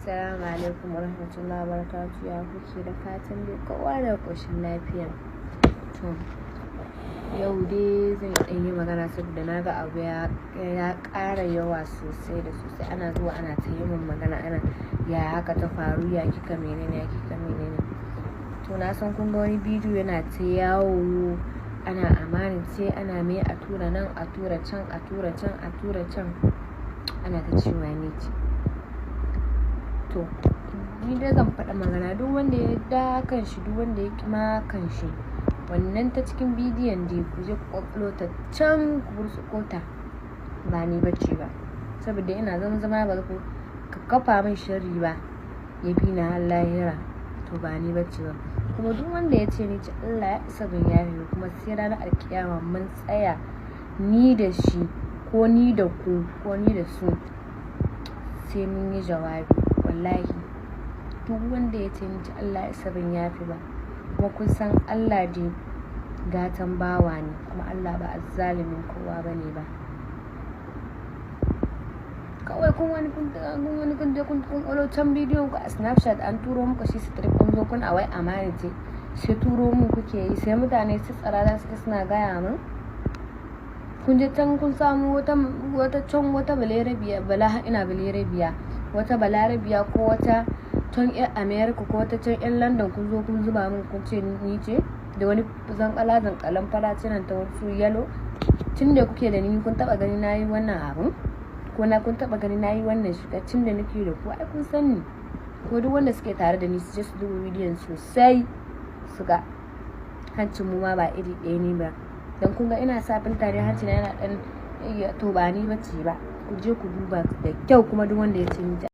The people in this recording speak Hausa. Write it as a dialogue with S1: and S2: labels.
S1: Assalamu alaikum warahmatullahi wabarakatuh. Ya kuke da fatan dai kowa da ƙoshin lafiya. To yau dai zan yi magana saboda na ga abu ya ƙara yawa sosai da sosai. Ana zuwa ana ta yi min magana, ana ya haka ta faru, ya kika menene. To na san kun ga wani bidiyo yana ta yawo, ana amani ce, ana mai a tura nan, a tura can, ana ta cewa ne ce. To ni dai zan faɗa magana, duk wanda ya da kan shi, duk wanda ya kima kan shi, wannan ta cikin bidiyon da ku je ku ƙwaƙwalo ta can ku burtsuko ta, ba ni bace ba, saboda ina zama ba ku ka kafa min sharri ba ya bi na har lahira, to ba ni bace ba. Kuma duk wanda ya ce ni ce Allah ya isa ban yafe, kuma sai ranar alkiyama mun tsaya ni da shi ko ni da ku ko ni da su sai mun yi jawabi. Wallahi duk wanda ya ce ni ce Allah ya isa ban yafe ba, kuma kun san Allah dai gatan bawa ne, kuma Allah ba azzalimin kowa bane ba. Kawai kun je kun ƙwalo can bidiyon ku a Snapchat, an turo muku shi strip, kun zo kun awai amani ce, sai turo mu kuke yi, sai mutane su tsirara suka suna gaya min kun je can kun samu wata can wata balarabiya wata balarabiya ko wata can yan America ko wata can yan London, kun zo kun zuba min kun ce ni ce da wani zankalan farace nan ta wasu yalo. Tun da kuke da ni kun taba gani nayi wannan abun, ko na kun taba gani nayi wannan shiga? Tun da nake da ku ai kun sani, ko duk wanda suke tare da ni su je su duba bidiyon sosai su ga hancin mu ma ba iri ɗaya ne ba. Dan kun ga ina sa filta ne, hancina yana dan to ba ni bace ba, ku je ku duba da kyau. Kuma duk wanda ya ce ni